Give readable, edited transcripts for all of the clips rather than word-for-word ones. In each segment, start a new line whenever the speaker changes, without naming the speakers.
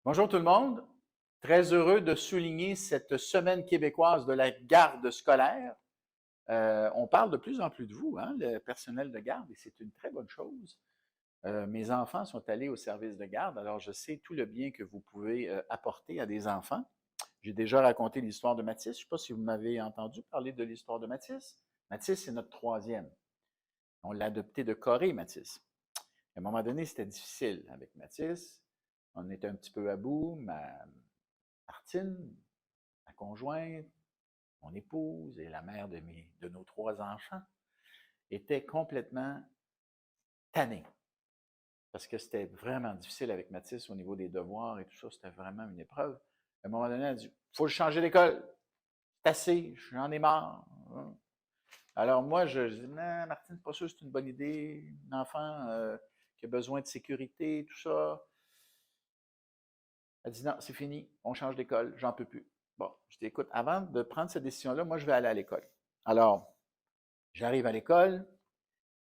Bonjour tout le monde. Très heureux de souligner cette semaine québécoise de la garde scolaire. On parle de plus en plus de vous, hein, le personnel de garde, et c'est une très bonne chose. Mes enfants sont allés au service de garde, alors je sais tout le bien que vous pouvez apporter à des enfants. J'ai déjà raconté l'histoire de Mathis. Je ne sais pas si vous m'avez entendu parler de l'histoire de Mathis. Mathis, c'est notre troisième. On l'a adopté de Corée, Mathis. À un moment donné, c'était difficile avec Mathis. On était un petit peu à bout. Martine, ma conjointe, mon épouse et la mère de nos trois enfants étaient complètement tannés. Parce que c'était vraiment difficile avec Mathis au niveau des devoirs et tout ça. C'était vraiment une épreuve. À un moment donné, elle a dit, il faut le changer d'école. C'est assez, j'en ai marre. Alors moi, je dis, non, Martine, c'est pas sûr que c'est une bonne idée. Un enfant qui a besoin de sécurité, tout ça. Elle dit, non, c'est fini, on change d'école, j'en peux plus. Bon, je dis, écoute, avant de prendre cette décision-là, moi, je vais aller à l'école. Alors, j'arrive à l'école,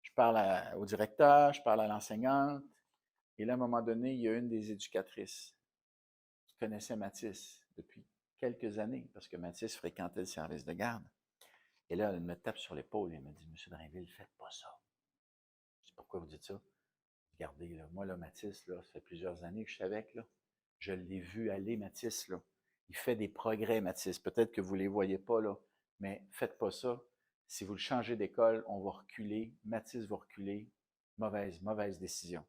je parle au directeur, je parle à l'enseignante, et là, à un moment donné, il y a une des éducatrices qui connaissait Mathis depuis quelques années, parce que Mathis fréquentait le service de garde. Et là, elle me tape sur l'épaule et elle me dit, Monsieur Drainville, faites pas ça. Je dis, pourquoi vous dites ça? Regardez, là, moi, là, Mathis, là, ça fait plusieurs années que je suis avec, là. Je l'ai vu aller, Mathis, là. Il fait des progrès, Mathis. Peut-être que vous ne les voyez pas, là, mais faites pas ça. Si vous le changez d'école, on va reculer. Mathis va reculer. Mauvaise décision.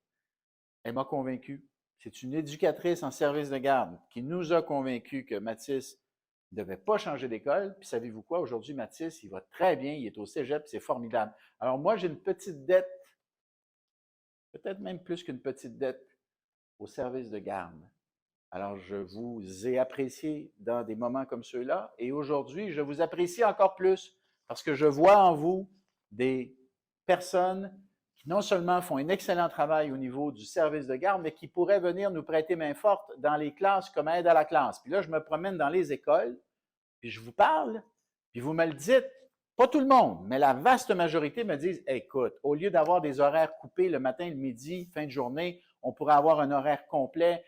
Elle m'a convaincu. C'est une éducatrice en service de garde qui nous a convaincus que Mathis ne devait pas changer d'école. Puis savez-vous quoi? Aujourd'hui, Mathis, il va très bien. Il est au cégep. C'est formidable. Alors moi, j'ai une petite dette, peut-être même plus qu'une petite dette, au service de garde. Alors, je vous ai apprécié dans des moments comme ceux-là et aujourd'hui, je vous apprécie encore plus parce que je vois en vous des personnes qui non seulement font un excellent travail au niveau du service de garde, mais qui pourraient venir nous prêter main forte dans les classes comme aide à la classe. Puis là, je me promène dans les écoles, puis je vous parle, puis vous me le dites. Pas tout le monde, mais la vaste majorité me disent, écoute, au lieu d'avoir des horaires coupés le matin, le midi, fin de journée, on pourrait avoir un horaire complet.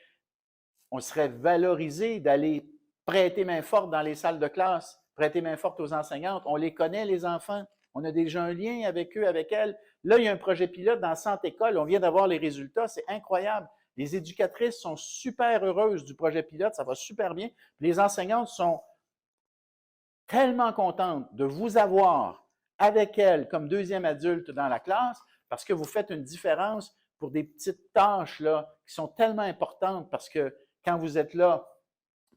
On serait valorisé d'aller prêter main forte dans les salles de classe, prêter main forte aux enseignantes. On les connaît, les enfants. On a déjà un lien avec eux, avec elles. Là, il y a un projet pilote dans 100 écoles. On vient d'avoir les résultats. C'est incroyable. Les éducatrices sont super heureuses du projet pilote. Ça va super bien. Les enseignantes sont tellement contentes de vous avoir avec elles comme deuxième adulte dans la classe parce que vous faites une différence pour des petites tâches là, qui sont tellement importantes parce que quand vous êtes là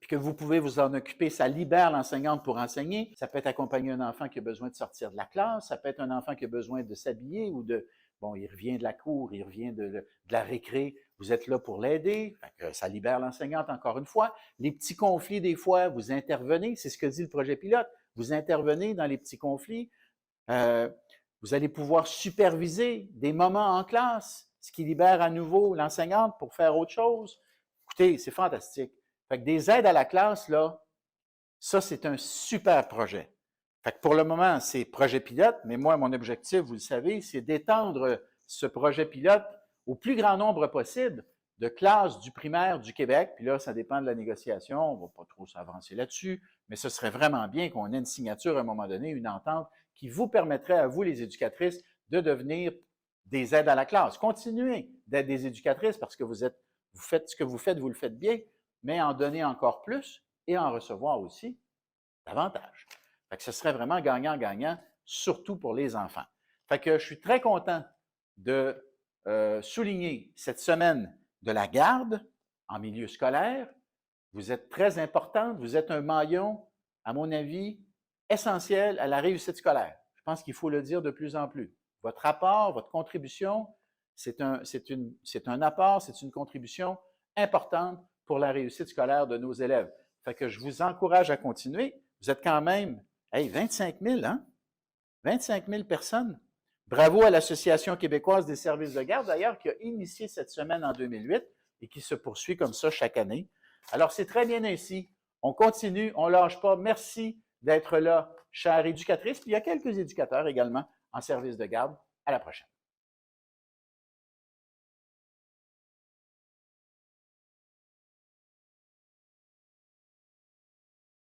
et que vous pouvez vous en occuper, ça libère l'enseignante pour enseigner. Ça peut être accompagner un enfant qui a besoin de sortir de la classe, ça peut être un enfant qui a besoin de s'habiller ou de, bon, il revient de la cour, il revient de la récré, vous êtes là pour l'aider, ça libère l'enseignante encore une fois. Les petits conflits, des fois, vous intervenez, c'est ce que dit le projet pilote, vous intervenez dans les petits conflits, vous allez pouvoir superviser des moments en classe, ce qui libère à nouveau l'enseignante pour faire autre chose. Écoutez, c'est fantastique. Fait que des aides à la classe, là, ça, c'est un super projet. Fait que pour le moment, c'est projet pilote, mais moi, mon objectif, vous le savez, c'est d'étendre ce projet pilote au plus grand nombre possible de classes du primaire du Québec. Puis là, ça dépend de la négociation, on ne va pas trop s'avancer là-dessus, mais ce serait vraiment bien qu'on ait une signature à un moment donné, une entente qui vous permettrait à vous, les éducatrices, de devenir des aides à la classe. Continuez d'être des éducatrices parce que vous faites ce que vous le faites bien, mais en donner encore plus et en recevoir aussi davantage. Fait que ce serait vraiment gagnant-gagnant, surtout pour les enfants. Fait que je suis très content de souligner cette semaine de la garde en milieu scolaire. Vous êtes très importante, vous êtes un maillon, à mon avis, essentiel à la réussite scolaire. Je pense qu'il faut le dire de plus en plus. Votre apport, votre contribution, c'est un apport, c'est une contribution importante pour la réussite scolaire de nos élèves. Fait que je vous encourage à continuer. Vous êtes quand même, 25 000, hein? 25 000 personnes. Bravo à l'Association québécoise des services de garde, d'ailleurs, qui a initié cette semaine en 2008 et qui se poursuit comme ça chaque année. Alors, c'est très bien ainsi. On continue, on ne lâche pas. Merci d'être là, chère éducatrice. Puis il y a quelques éducateurs également en service de garde. À la prochaine.